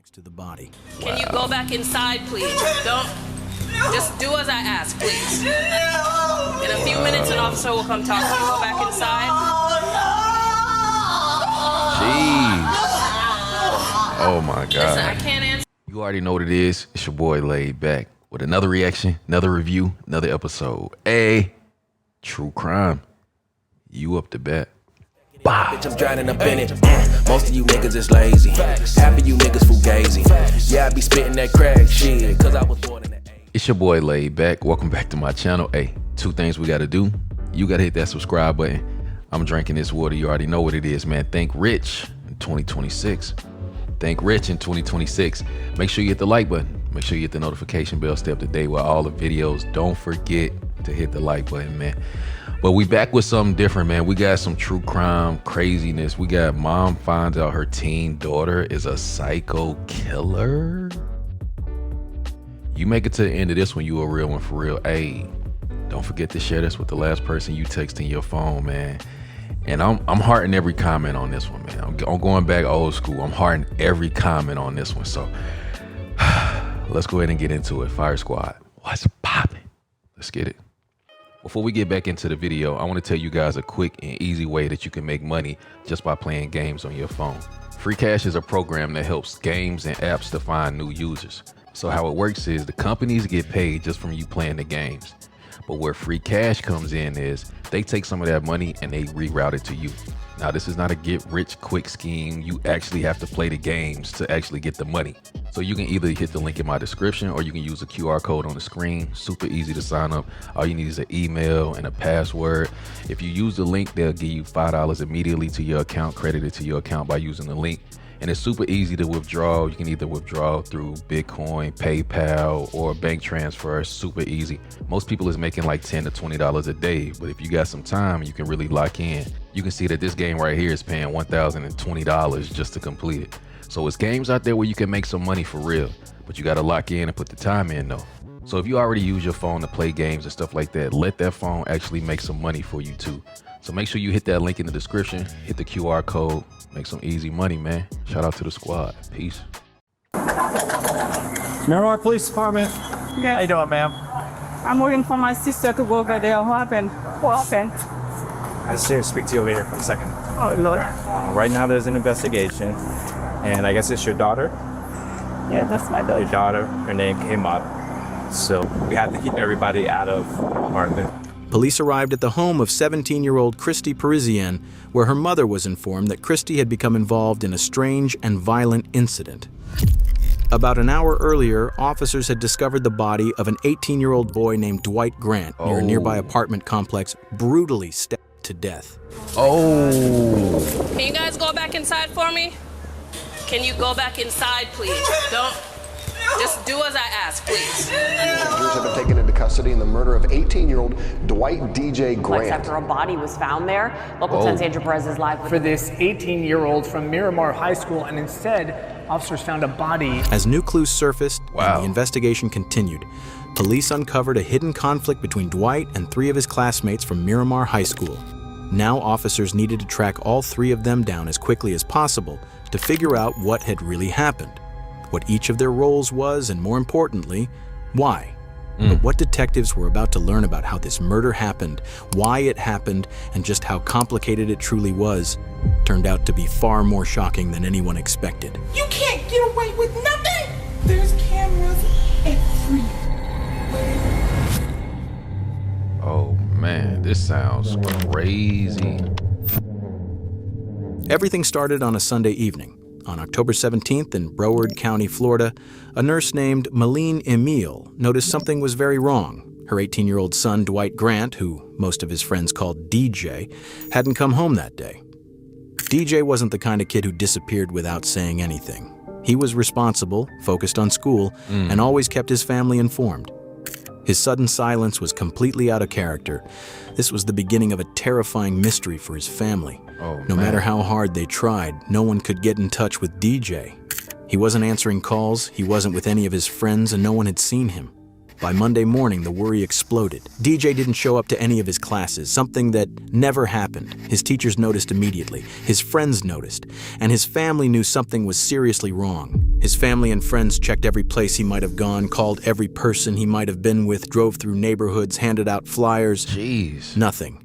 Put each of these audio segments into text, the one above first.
next to the body. Can you go back inside, please? Don't. Just do as I ask, please. In a few minutes, an officer will come talk to you. Go back inside. Jeez. Oh my God. Listen, I can't answer. You already know what it is. It's your boy Laid Back with another reaction, another review, another episode. True crime. You up to bat. Bitch, I'm drowning up in it. Most of you niggas is lazy. Half of you niggas fugazi. Yeah, I be spitting that crack shit, cause I was born in the 80s. It's your boy Laid Back. Welcome back to my channel. Two things we gotta do. You gotta hit that subscribe button. I'm drinking this water. You already know what it is, man. Think rich in 2026. Think rich in 2026. Make sure you hit the like button. Make sure you hit the notification bell. Stay up to date with all the videos. Don't forget to hit the like button, man. But we back with something different, man. We got some true crime craziness. We got mom finds out her teen daughter is a psycho killer. You make it to the end of this one, you a real one for real. Don't forget to share this with the last person you text in your phone, man. And I'm hearting every comment on this one, man. I'm going back old school. I'm hearting every comment on this one. So let's go ahead and get into it. Fire Squad, what's popping? Let's get it. Before we get back into the video, I want to tell you guys a quick and easy way that you can make money just by playing games on your phone. Free Cash is a program that helps games and apps to find new users. So how it works is the companies get paid just from you playing the games. But where Free Cash comes in is they take some of that money and they reroute it to you. Now, this is not a get rich quick scheme. You actually have to play the games to actually get the money. So you can either hit the link in my description or you can use a QR code on the screen. Super easy to sign up. All you need is an email and a password. If you use the link, they'll give you $5 immediately to your account, credited to your account by using the link. And it's super easy to withdraw. You can either withdraw through Bitcoin, PayPal, or bank transfer. Super easy. Most people is making like $10 to $20 a day. But if you got some time, you can really lock in. You can see that this game right here is paying $1,020 just to complete it. So it's games out there where you can make some money for real, but you got to lock in and put the time in though. So if you already use your phone to play games and stuff like that, let that phone actually make some money for you too. So make sure you hit that link in the description, hit the QR code, make some easy money, man. Shout out to the squad. Peace. Miramar Police Department. Yes. How you doing, ma'am? I'm waiting for my sister to go over there. What happened? What happened? I just here to speak to you over here for a second. Oh, Lord. Right now, there's an investigation, and I guess it's your daughter. Yeah, that's my Your daughter. daughter, her name came up, so we have to keep everybody out of apartment. Police arrived at the home of 17-year-old Christy Parisienne, where her mother was informed that Christy had become involved in a strange and violent incident. About an hour earlier, officers had discovered the body of an 18-year-old boy named Dwight Grant near a nearby apartment complex, brutally stabbed to death. Can you guys go back inside for me? Can you go back inside, please? Don't. Just do as I ask, please. Officers have been taken into custody in the murder of 18-year-old Dwight DJ Grant. After a body was found there. Local 10's Andrew Perez is live for this 18-year-old from Miramar High School, and instead, officers found a body. As new clues surfaced and the investigation continued, police uncovered a hidden conflict between Dwight and 3 of his classmates from Miramar High School. Now officers needed to track all 3 of them down as quickly as possible to figure out what had really happened, what each of their roles was, and more importantly, why. But what detectives were about to learn about how this murder happened, why it happened, and just how complicated it truly was, turned out to be far more shocking than anyone expected. You can't get away with nothing! There's cameras everywhere. Oh man, this sounds crazy. Everything started on a Sunday evening. On October 17th in Broward County, Florida, a nurse named Malene Emile noticed something was very wrong. Her 18-year-old son, Dwight Grant, who most of his friends called DJ, hadn't come home that day. DJ wasn't the kind of kid who disappeared without saying anything. He was responsible, focused on school, and always kept his family informed. His sudden silence was completely out of character. This was the beginning of a terrifying mystery for his family. No matter how hard they tried, no one could get in touch with DJ. He wasn't answering calls, he wasn't with any of his friends, and no one had seen him. By Monday morning, the worry exploded. DJ didn't show up to any of his classes, something that never happened. His teachers noticed immediately, his friends noticed, and his family knew something was seriously wrong. His family and friends checked every place he might have gone, called every person he might have been with, drove through neighborhoods, handed out flyers. Jeez. Nothing.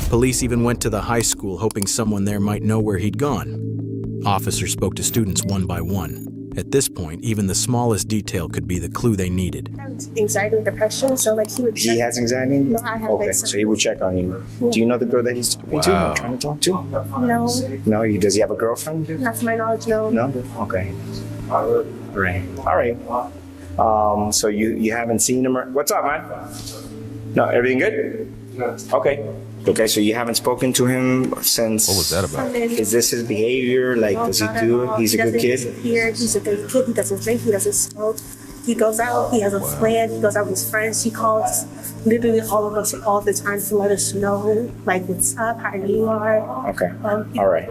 Police even went to the high school, hoping someone there might know where he'd gone. Officers spoke to students one by one. At this point, even the smallest detail could be the clue they needed. Anxiety and depression, so like he would check. He has anxiety? No, I have Okay, anxiety. so he would check on you. Yeah. Do you know the girl that he's talking to? Wow. Trying to talk to? No, No, does he have a girlfriend? not to my knowledge, no. No? Okay. All right. So you haven't seen him? What's up, man? No, everything good? Okay. Okay, so you haven't spoken to him since... What was that about? Is this his behavior? Like, does he do it? He's a good kid? He's a good kid. He doesn't drink. He doesn't smoke. He goes out. He has a plan. He goes out with his friends. He calls literally all of us all the time to let us know, like, what's up, how you are. Okay. All right.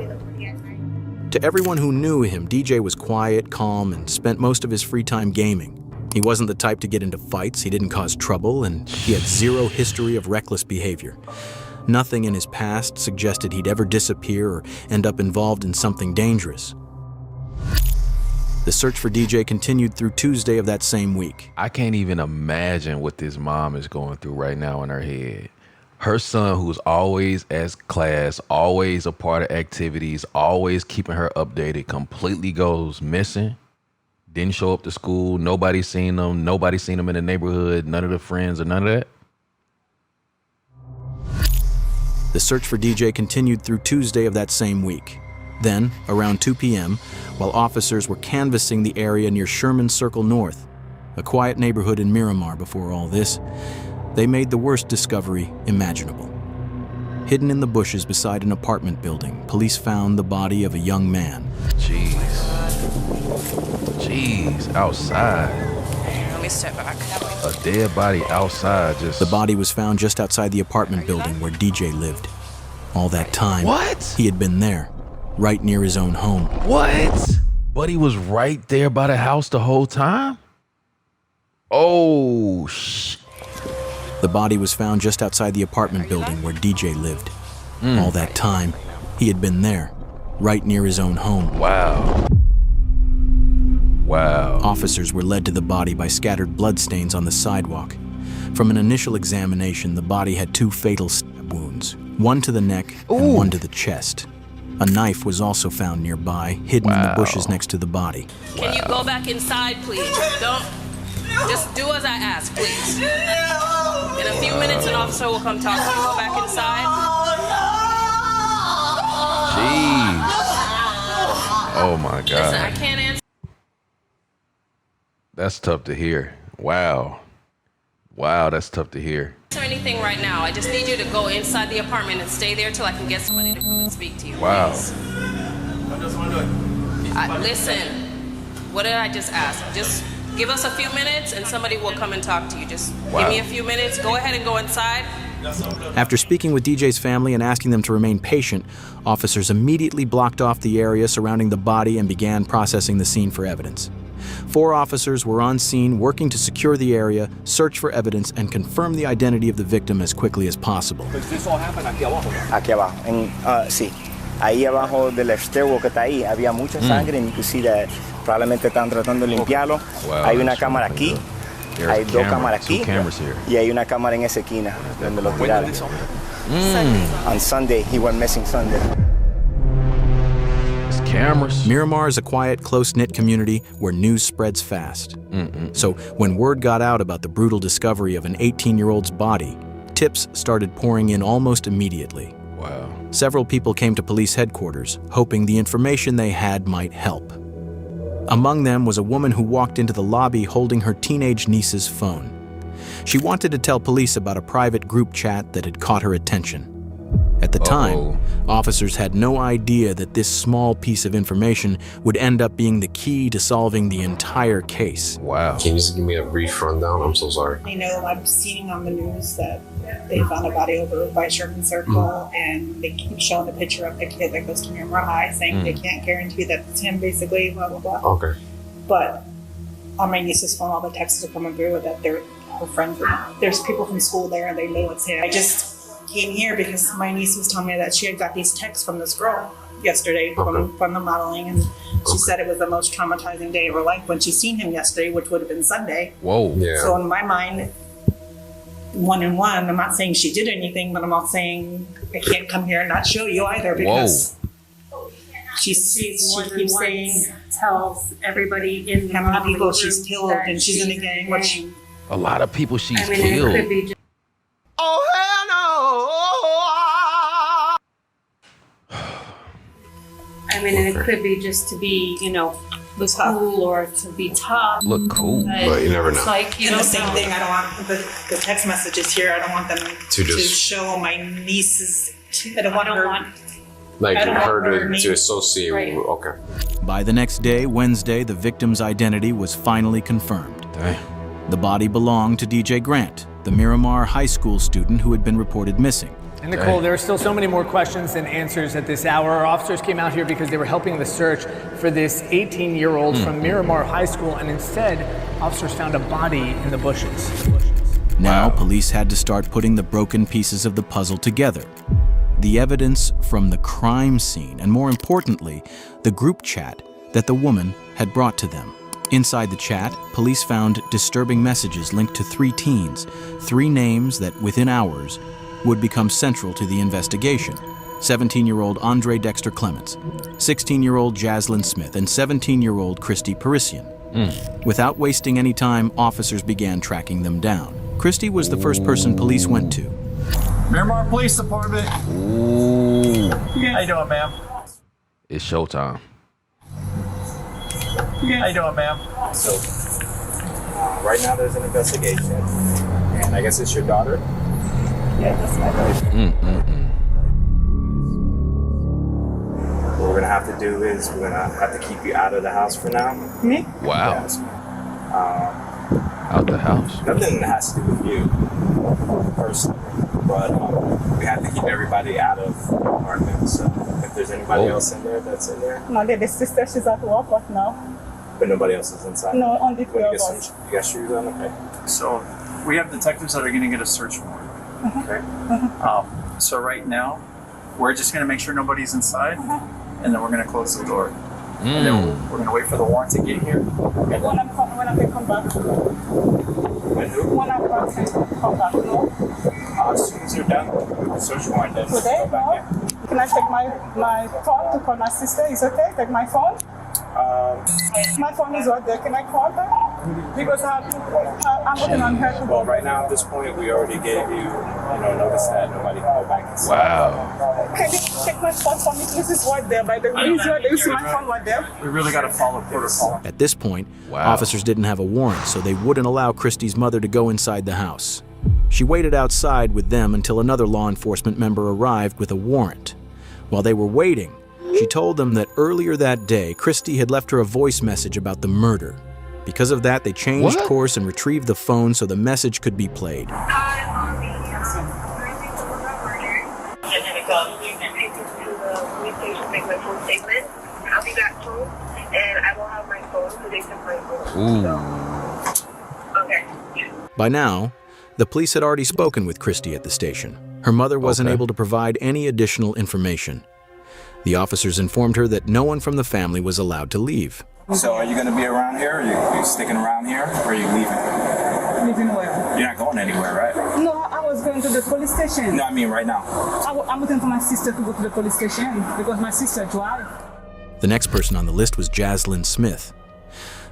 To everyone who knew him, DJ was quiet, calm, and spent most of his free time gaming. He wasn't the type to get into fights, he didn't cause trouble, and he had zero history of reckless behavior. Nothing in his past suggested he'd ever disappear or end up involved in something dangerous. The search for DJ continued through Tuesday of that same week. I can't even imagine what this mom is going through right now in her head. Her son, who's always as class, always a part of activities, always keeping her updated, completely goes missing. Didn't show up to school. Nobody seen him. Nobody seen him in the neighborhood. None of the friends or none of that. The search for DJ continued through Tuesday of that same week. Then, around 2 p.m., while officers were canvassing the area near Sherman Circle North, a quiet neighborhood in Miramar before all this, they made the worst discovery imaginable. Hidden in the bushes beside an apartment building, police found the body of a young man. Jeez, outside. Let me step back. A dead body outside just... The body was found just outside the apartment building where DJ lived. All that time, What? he had been there, right near his own home. What? But he was right there by the house the whole time? Oh, shit. The body was found just outside the apartment building where DJ lived. All that time, he had been there, right near his own home. Wow. Wow. Officers were led to the body by scattered bloodstains on the sidewalk. From an initial examination, the body had 2 fatal stab wounds, one to the neck and one to the chest. A knife was also found nearby, hidden in the bushes next to the body. Can you go back inside, please? Don't. Just do as I ask, please. In a few minutes, an officer will come talk to you. Go back inside. Jeez. Oh my God. Listen, I can't answer. That's tough to hear. Wow. Wow, that's tough to hear. Anything right now. I just need you to go inside the apartment and stay there till I can get somebody to come and speak to you. Wow. Please. Listen, what did I just ask? Just give us a few minutes and somebody will come and talk to you. Just give me a few minutes. Go ahead and go inside. After speaking with DJ's family and asking them to remain patient, officers immediately blocked off the area surrounding the body and began processing the scene for evidence. 4 officers were on scene working to secure the area, search for evidence, and confirm the identity of the victim as quickly as possible. Aquí abajo. Sí. Ahí abajo del stairwell que está ahí había mucha sangre, inclusive probablemente están tratando de limpiarlo. Hay una cámara aquí, hay 2 cámaras aquí, y hay una cámara en esa esquina donde lo tiraron. On Sunday, he went missing Sunday. Cameras. Miramar is a quiet, close-knit community where news spreads fast. So when word got out about the brutal discovery of an 18-year-old's body, tips started pouring in almost immediately. Wow. Several people came to police headquarters, hoping the information they had might help. Among them was a woman who walked into the lobby holding her teenage niece's phone. She wanted to tell police about a private group chat that had caught her attention. At the time, officers had no idea that this small piece of information would end up being the key to solving the entire case. Wow. Can you just give me a brief rundown? I'm so sorry. I know I've seen on the news that they found a body over by Sherman Circle, and they keep showing the picture of the kid that goes to Miramar High, saying they can't guarantee that it's him, basically, blah, blah, blah. Okay. But on my niece's phone, all the texts are coming through that they're her friends. There's people from school there, and they know it's him. I just came here because my niece was telling me that she had got these texts from this girl yesterday from the modeling and She said it was the most traumatizing day of her life when she seen him yesterday, which would have been Sunday. Whoa. Yeah. So in my mind, one and one, I'm not saying she did anything, but I'm not saying I can't come here and not show you either because she keeps saying tells everybody in how many people she's killed and she's in the gang. A lot of people she's I mean, killed. it could be just, I mean, it could be just to be, you know, look cool or to be tough. Look cool. But you never know. It's like, you And know, the same thing, I don't want the text messages here. I don't want them To to just- show my nieces. I don't want her. Like I don't her want her to name. associate. Right. Okay. By the next day, Wednesday, the victim's identity was finally confirmed. Damn. The body belonged to DJ Grant, the Miramar High School student who had been reported missing. And Nicole, there are still so many more questions than answers at this hour. Our officers came out here because they were helping the search for this 18-year-old from Miramar High School, and instead, officers found a body in the bushes. Now, police had to start putting the broken pieces of the puzzle together. The evidence from the crime scene, and more importantly, the group chat that the woman had brought to them. Inside the chat, police found disturbing messages linked to 3 teens, 3 names that within hours would become central to the investigation. 17-year-old Andre Dexter Clements, 16-year-old Jaslyn Smith, and 17-year-old Christy Parisian. Without wasting any time, officers began tracking them down. Christy was the first person police went to. Miramar Police Department. Ooh. How you doing, ma'am? It's showtime. How you doing, ma'am? So, right now there's an investigation, and I guess it's your daughter? Yeah, that's my daughter. What we're gonna have to do is we're gonna have to keep you out of the house for now. Me? Wow. Yes. Out the house. Nothing has to do with you personally, but we have to keep everybody out of the apartment. So if there's anybody else in there that's in there, No, the sister, she's at work right now. but nobody else is inside. No, only You wanna three get of some- us. You got shoes on? Okay. So we have detectives that are going to get a search warrant. Okay. So right now, we're just going to make sure nobody's inside, and then we're going to close the door. And then we're going to wait for the warrant to get here. And When then, I can come back. And who? When I can come back, no? As soon as you're done with the search warrant, then Today, go back no? in. Can I take my phone to call my sister? Is okay? Take my phone? My phone is right there. Can I call her? Because I'm waiting on her to go. Well, right now at this point, we already gave you, notice that nobody can go back inside. Wow. Can you take my phone for me? This is right there. By the way, it's right there. You see my phone right there? we really got to follow protocol. At this point, officers didn't have a warrant, so they wouldn't allow Christy's mother to go inside the house. She waited outside with them until another law enforcement member arrived with a warrant. While they were waiting, she told them that earlier that day, Christy had left her a voice message about the murder. Because of that, they changed course and retrieved the phone so the message could be played. By now, the police had already spoken with Christy at the station. Her mother wasn't able to provide any additional information. The officers informed her that no one from the family was allowed to leave. So are you going to be around here? Are you sticking around here? Or are you leaving? Leaving where? You're not going anywhere, right? No, I was going to the police station. No, I mean right now. I'm waiting for my sister to go to the police station because my sister drives. The next person on the list was Jaslyn Smith.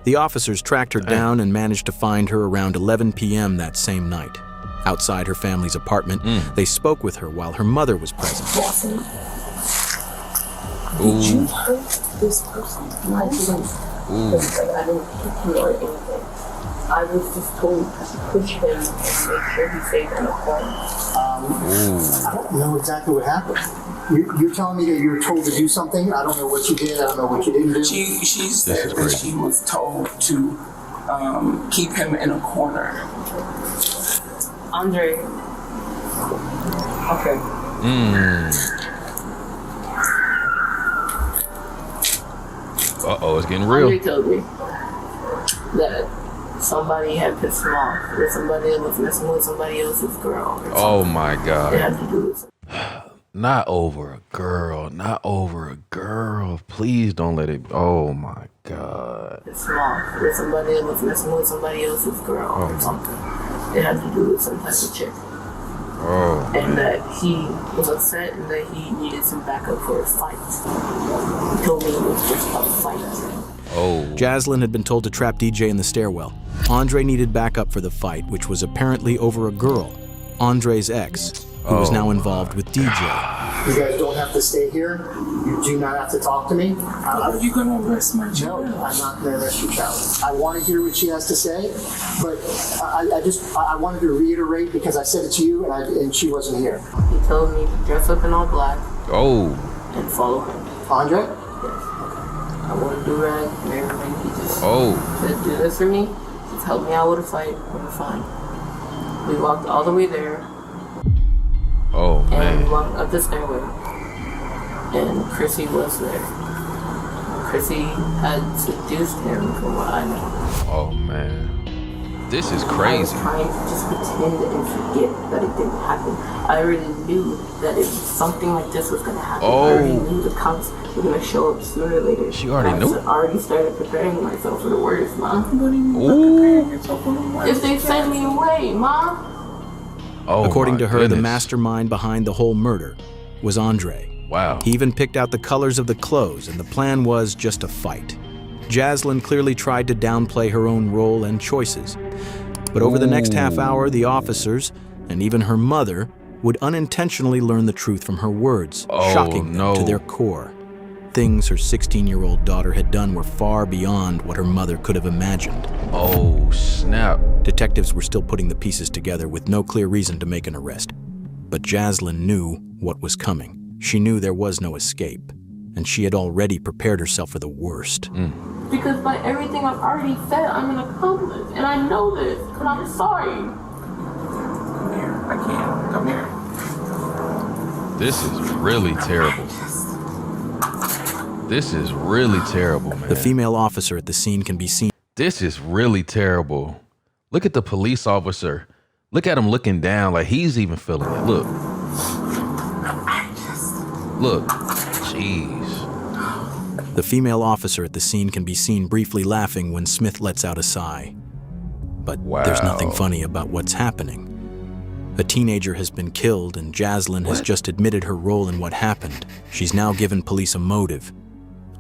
The officers tracked her down and managed to find her around 11 p.m. that same night. Outside her family's apartment, they spoke with her while her mother was present. Did you hurt this person? I didn't. I didn't hit you or anything. I was just told to push him and make sure he stayed in the corner. I don't know exactly what happened. You're telling me that you were told to do something? I don't know what you did. I don't know what you didn't do. She said that she was told to keep him in a corner. Andre. Okay. Uh-oh, it's getting real. Andre told me that somebody had pissed him off, that somebody was messing with somebody else's girl. Oh my God. They had to do it. Not over a girl. Not over a girl. Oh, please don't let it. Oh my God. It's small. With somebody that was messing with somebody else's girl or something. It had to do with some type of chick. Oh. And that he was upset and that he needed some backup for a fight. He told me it was just a fight. Oh. Jaslyn had been told to trap DJ in the stairwell. Andre needed backup for the fight, which was apparently over a girl, Andre's ex, who was now involved with DJ. You guys don't have to stay here. You do not have to talk to me. Are you going to arrest my child? No, I'm not going to arrest your child. I want to hear what she has to say, but I wanted to reiterate because I said it to you and she wasn't here. He told me to dress up in all black. Oh. And follow him. Andre? I want to do rag and everything. He just said, do this for me. Just help me out with a fight. We're fine. We walked all the way there. Oh, man. And we walked up the stairway. And Chrissy was there. Chrissy had seduced him from what I know. Oh, man. This is I was crazy. trying to just pretend and forget that it didn't happen. I already knew that if something like this was going to happen. I already knew the cops were going to show up sooner or later. She already knew? I already started preparing myself for the worst, Mom. If they send me away, Mom. Oh, according to her, the goodness. mastermind behind the whole murder was Andre. Wow. He even picked out the colors of the clothes, and the plan was just a fight. Jaslyn clearly tried to downplay her own role and choices. But over the next half hour, the officers, and even her mother, would unintentionally learn the truth from her words, shocking them to their core. Things her 16-year-old daughter had done were far beyond what her mother could have imagined. Oh, snap. Detectives were still putting the pieces together with no clear reason to make an arrest. But Jaslyn knew what was coming. She knew there was no escape, and she had already prepared herself for the worst. Because by everything I've already said, I'm an accomplice, and I know this, and I'm sorry. Come here. I can't. Come here. This is really terrible. This is really terrible, man. The female officer at the scene can be seen. This is really terrible. Look at the police officer. Look at him looking down like he's even feeling it. Look. Look. Jeez. The female officer at the scene can be seen briefly laughing when Smith lets out a sigh. But there's nothing funny about what's happening. A teenager has been killed, and Jaslyn has just admitted her role in what happened. She's now given police a motive.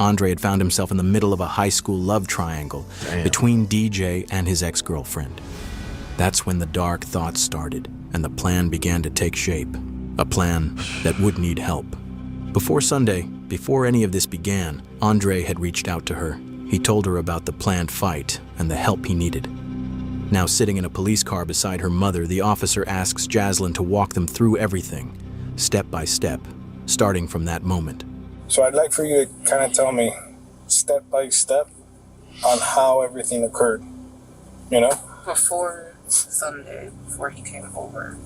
Andre had found himself in the middle of a high school love triangle between DJ and his ex-girlfriend. That's when the dark thoughts started, and the plan began to take shape. A plan that would need help. Before Sunday, before any of this began, Andre had reached out to her. He told her about the planned fight and the help he needed. Now sitting in a police car beside her mother, the officer asks Jaslyn to walk them through everything, step by step, starting from that moment. So I'd like for you to kind of tell me, step by step, on how everything occurred, you know? Before Sunday, before he came over,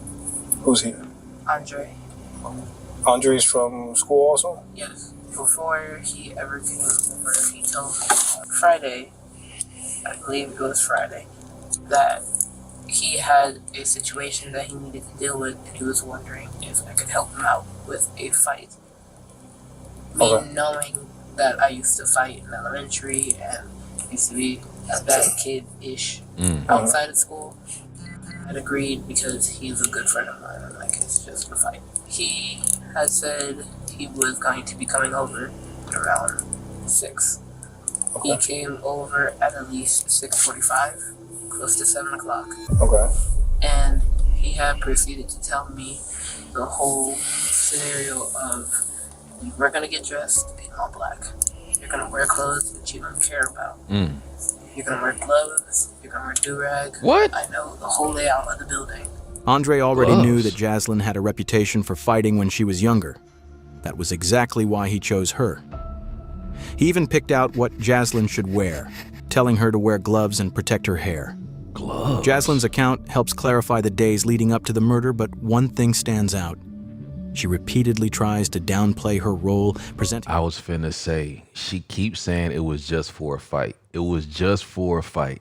Who's here? Andre. Andre's from school also? Yes. Before he ever came over, he told me Friday, I believe it was Friday, that he had a situation that he needed to deal with, and he was wondering if I could help him out with a fight. Me knowing that I used to fight in elementary and used to be a bad kid-ish outside of school, I'd agreed because he's a good friend of mine and like it's just a fight. He had said he was going to be coming over at around 6. He came over at least 6:45, close to 7 o'clock. Okay. And he had proceeded to tell me the whole scenario of, we're gonna get dressed in all black. You're gonna wear clothes that you don't care about. You're gonna wear gloves. You're gonna wear do-rag. What? I know the whole layout of the building. Andre already knew that Jaslyn had a reputation for fighting when she was younger. That was exactly why he chose her. He even picked out what Jaslyn should wear, telling her to wear gloves and protect her hair. Gloves? Jaslyn's account helps clarify the days leading up to the murder, but one thing stands out. She repeatedly tries to downplay her role, presenting... I was finna say, she keeps saying it was just for a fight. It was just for a fight.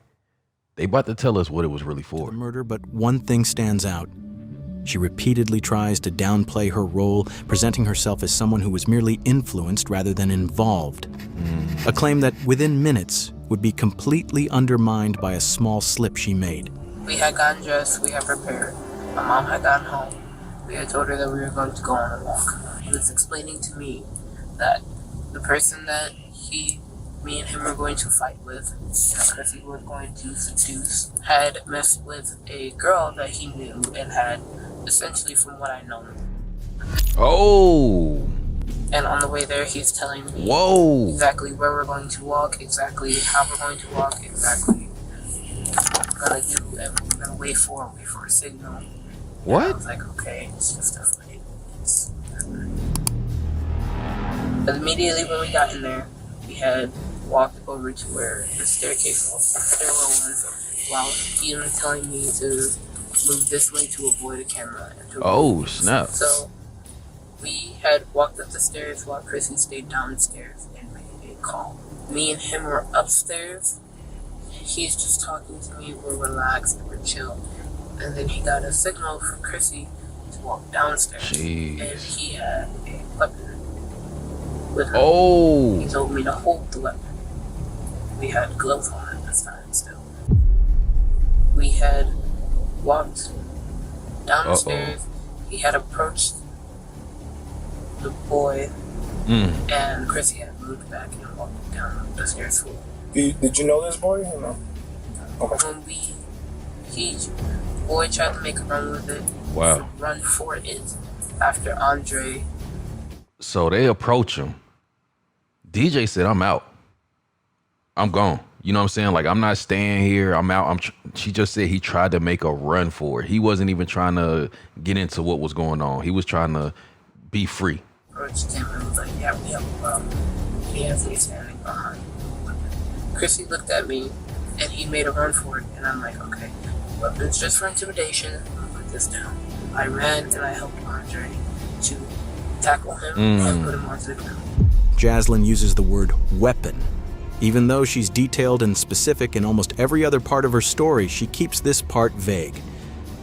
They about to tell us what it was really for. Murder, but one thing stands out. She repeatedly tries to downplay her role, presenting herself as someone who was merely influenced rather than involved. A claim that within minutes would be completely undermined by a small slip she made. We had gotten dressed, we had prepared. My mom had gotten home. We had told her that we were going to go on a walk. He was explaining to me that the person that me and him were going to fight with, because he was going to seduce, had messed with a girl that he knew and had, essentially from what I know. Oh. And on the way there, he's telling me exactly where we're going to walk, exactly how we're going to walk, exactly what we're gonna do, and we're gonna wait for a signal. What? And I was like, okay, it's just a fight. But immediately when we got in there, we had walked over to where the staircase was, the stairwell was, while even telling me to move this way to avoid a camera. Oh, snap. So we had walked up the stairs while Chrissy stayed downstairs and made a call. Me and him were upstairs. He's just talking to me. We're relaxed. We're chill. And then he got a signal from Chrissy to walk downstairs. Jeez. And he had a weapon with him. Oh. He told me to hold the weapon. We had gloves on at this time still. We had walked downstairs. He had approached the boy, and Chrissy had moved back and walked down the stairs for him. Did you know this boy or no? When the boy tried to make a run with it, run for it after Andre. So they approach him. DJ said, I'm out. I'm gone. You know what I'm saying? Like, I'm not staying here. I'm out. She just said he tried to make a run for it. He wasn't even trying to get into what was going on. He was trying to be free. Approached him and was like, yeah, we have a problem. He has me standing behind. Chrissy looked at me and he made a run for it. And I'm like, okay, weapons just for intimidation. I'm gonna put this down. I ran and I helped Andre to tackle him and put him onto the ground. Jaslyn uses the word weapon. Even though she's detailed and specific in almost every other part of her story, she keeps this part vague.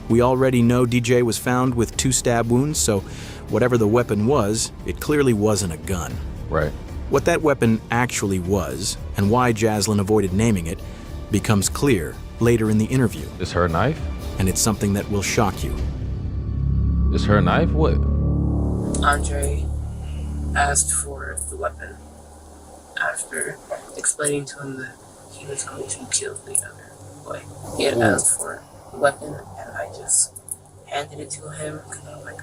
We already know DJ was found with 2 stab wounds, so whatever the weapon was, it clearly wasn't a gun. Right. What that weapon actually was, and why Jaslyn avoided naming it, becomes clear later in the interview. It's her knife? And it's something that will shock you. It's her knife? What? Andre asked for the weapon after explaining to him that he was going to kill the other boy. He had asked for the weapon, and I just handed it to him because I'm like,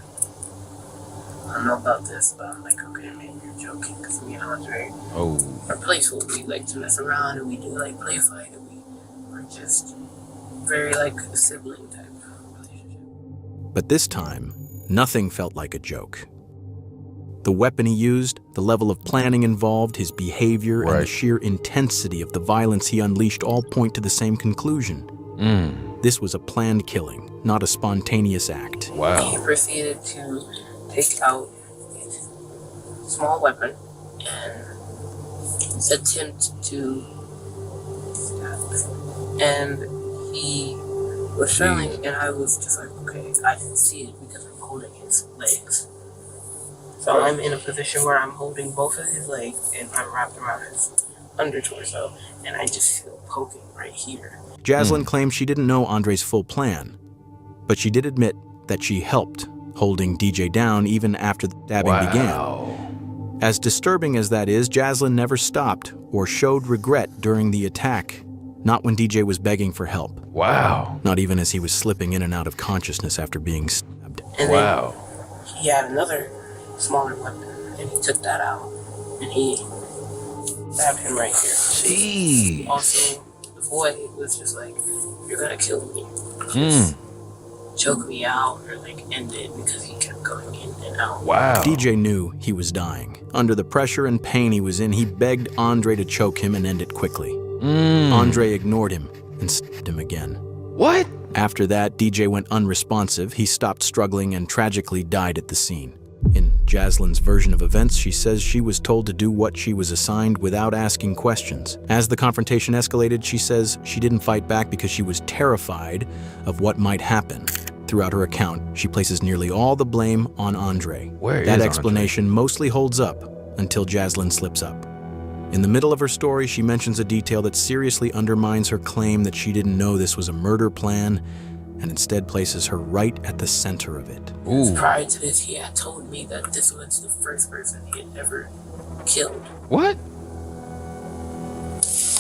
I don't know about this, but I'm like, okay, maybe you're joking, because me and Andre are playful. We like to mess around, and we do like play fight, and we're just very like a sibling type of relationship. But this time, nothing felt like a joke. The weapon he used, the level of planning involved, his behavior, and the sheer intensity of the violence he unleashed all point to the same conclusion. This was a planned killing, not a spontaneous act. Wow. He proceeded to take out a small weapon and attempt to stab. And he was showing, and I was just like, okay, I didn't see it because I'm holding his legs. So I'm in a position where I'm holding both of his legs and I'm wrapped around his under torso, and I just feel poking right here. Jaslyn claims she didn't know Andre's full plan, but she did admit that she helped, holding DJ down even after the stabbing began. As disturbing as that is, Jaslyn never stopped or showed regret during the attack, not when DJ was begging for help. Wow. Not even as he was slipping in and out of consciousness after being stabbed. And then he had another smaller weapon, and he took that out, and he stabbed him right here. Jeez. Also, the boy was just like, you're gonna kill me. Just choke me out or like end it, because he kept going in and out. Wow. DJ knew he was dying. Under the pressure and pain he was in, he begged Andre to choke him and end it quickly. Andre ignored him and stabbed him again. What? After that, DJ went unresponsive. He stopped struggling and tragically died at the scene. In Jaslyn's version of events, she says she was told to do what she was assigned without asking questions. As the confrontation escalated, she says she didn't fight back because she was terrified of what might happen. Throughout her account, she places nearly all the blame on Andre. Where that is explanation mostly holds up until Jaslyn slips up. In the middle of her story, she mentions a detail that seriously undermines her claim that she didn't know this was a murder plan, and instead places her right at the center of it. Ooh. Prior to this, he had told me that this was the first person he had ever killed. What?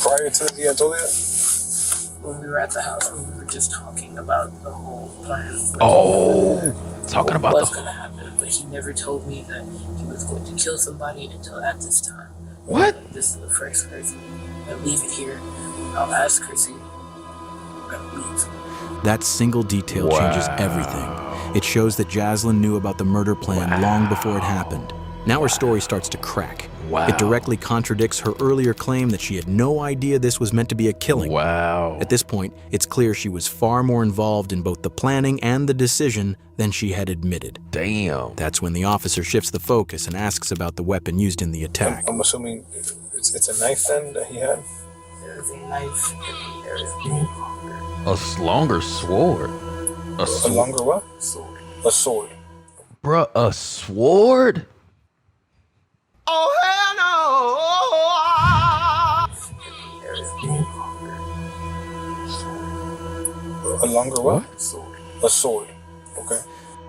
Prior to this, he had told you that? When we were at the house, we were just talking about the whole plan. Talking about what was going to happen, but he never told me that he was going to kill somebody until at this time. What? This is the first person. I'll leave it here. I'll ask Chrissy. I'm gonna leave. That single detail changes everything. It shows that Jaslyn knew about the murder plan long before it happened. Now her story starts to crack. It directly contradicts her earlier claim that she had no idea this was meant to be a killing. At this point, it's clear she was far more involved in both the planning and the decision than she had admitted. Damn. That's when the officer shifts the focus and asks about the weapon used in the attack. I'm assuming it's a knife then that he had? There's a knife and there's a longer sword. A longer what? Sword. A sword. Bruh, a sword? Oh, hell no! A longer what? A sword. Okay.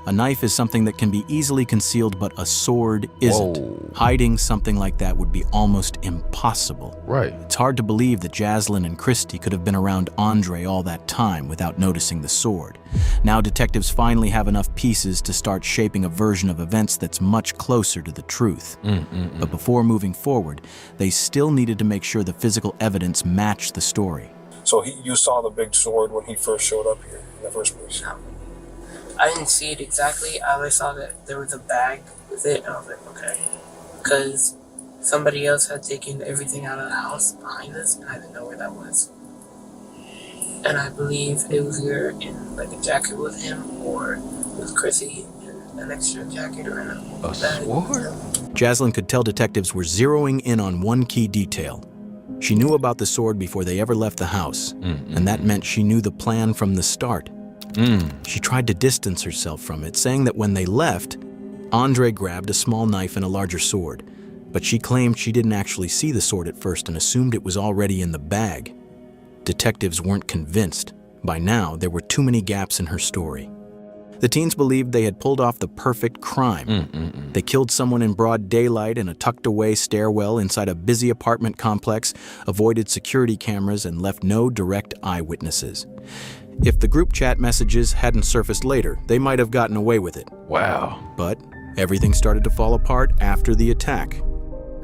A knife is something that can be easily concealed, but a sword isn't. Hiding something like that would be almost impossible. Right. It's hard to believe that Jaslyn and Christy could have been around Andre all that time without noticing the sword. Now detectives finally have enough pieces to start shaping a version of events that's much closer to the truth. But before moving forward, they still needed to make sure the physical evidence matched the story. So you saw the big sword when he first showed up here in the first place? I didn't see it exactly. I only saw that there was a bag with it, and I was like, okay. Because somebody else had taken everything out of the house behind us, and I didn't know where that was. And I believe it was either in like a jacket with him, or with Chrissy in an extra jacket or in a bag. Sword? Jaslyn could tell detectives were zeroing in on one key detail. She knew about the sword before they ever left the house, and that meant she knew the plan from the start. She tried to distance herself from it, saying that when they left, Andre grabbed a small knife and a larger sword, but she claimed she didn't actually see the sword at first and assumed it was already in the bag. Detectives weren't convinced. By now, there were too many gaps in her story. The teens believed they had pulled off the perfect crime. They killed someone in broad daylight in a tucked-away stairwell inside a busy apartment complex, avoided security cameras, and left no direct eyewitnesses. If the group chat messages hadn't surfaced later, they might have gotten away with it. Wow. But everything started to fall apart after the attack.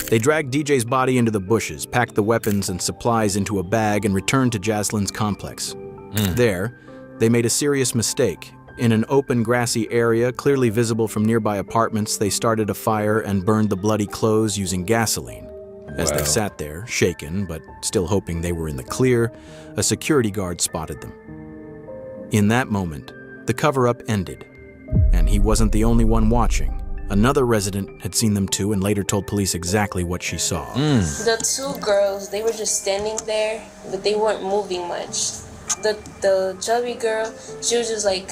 They dragged DJ's body into the bushes, packed the weapons and supplies into a bag, and returned to Jaslyn's complex. There, they made a serious mistake. In an open, grassy area, clearly visible from nearby apartments, they started a fire and burned the bloody clothes using gasoline. As they sat there, shaken, but still hoping they were in the clear, a security guard spotted them. In that moment, the cover-up ended, and he wasn't the only one watching. Another resident had seen them too and later told police exactly what she saw. The two girls, they were just standing there, but they weren't moving much. The chubby girl, she was just like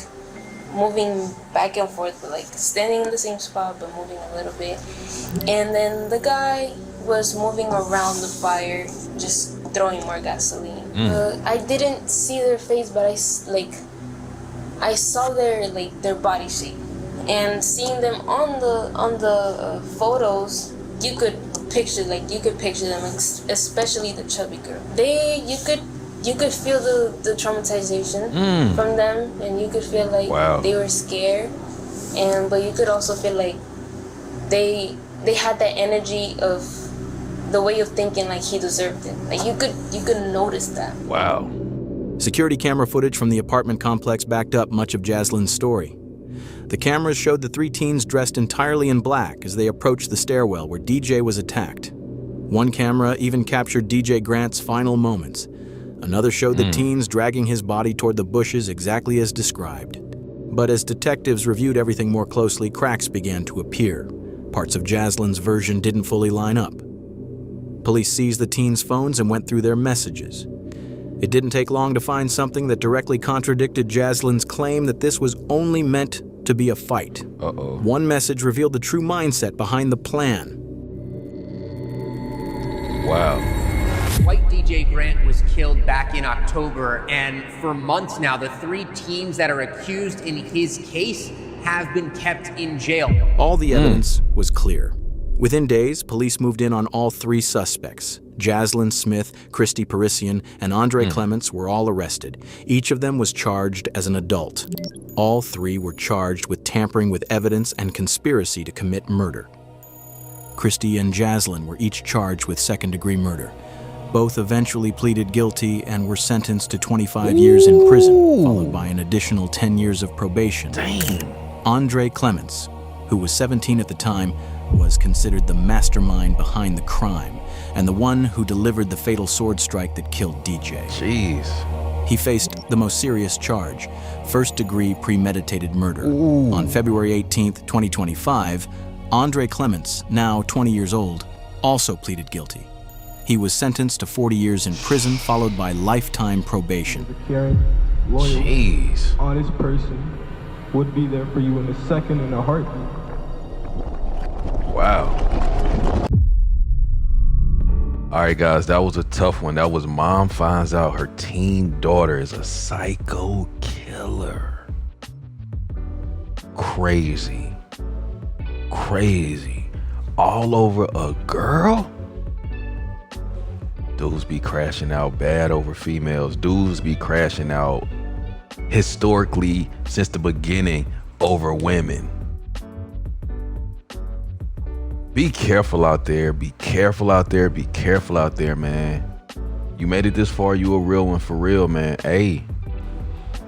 moving back and forth, but like standing in the same spot but moving a little bit. And then the guy was moving around the fire, just throwing more gasoline. I didn't see their face, but I saw their body shape. And seeing them on the photos, you could picture them, especially the chubby girl. You could feel the traumatization from them, and you could feel like they were scared, but you could also feel like they had that energy of the way of thinking like he deserved it. Like you could notice that. Wow. Security camera footage from the apartment complex backed up much of Jaslyn's story. The cameras showed the three teens dressed entirely in black as they approached the stairwell where DJ was attacked. One camera even captured DJ Grant's final moments. Another showed the teens dragging his body toward the bushes exactly as described. But as detectives reviewed everything more closely, cracks began to appear. Parts of Jaslyn's version didn't fully line up. Police seized the teens' phones and went through their messages. It didn't take long to find something that directly contradicted Jaslyn's claim that this was only meant to be a fight. One message revealed the true mindset behind the plan. Wow. Dwight DJ Grant was killed back in October, and for months now, the 3 teens that are accused in his case have been kept in jail. All the evidence was clear. Within days, police moved in on all 3 suspects. Jaslyn Smith, Christy Parisian, and Andre Clements were all arrested. Each of them was charged as an adult. All 3 were charged with tampering with evidence and conspiracy to commit murder. Christy and Jaslyn were each charged with second-degree murder. Both eventually pleaded guilty and were sentenced to 25 years in prison, followed by an additional 10 years of probation. Andre Clements, who was 17 at the time, was considered the mastermind behind the crime and the one who delivered the fatal sword strike that killed DJ. Jeez. He faced the most serious charge, first-degree premeditated murder. On February 18th, 2025, Andre Clements, now 20 years old, also pleaded guilty. He was sentenced to 40 years in prison, followed by lifetime probation. Jeez. Honest person would be there for you in a second, in a heartbeat. Wow. All right, guys, that was a tough one. That was mom finds out her teen daughter is a psycho killer. Crazy. Crazy. All over a girl? Dudes be crashing out bad over females. Dudes be crashing out historically since the beginning over women. Be careful out there. Be careful out there. Be careful out there, man. You made it this far. You a real one for real, man. Hey,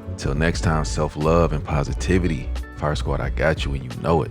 until next time, self-love and positivity. Fire Squad, I got you and you know it.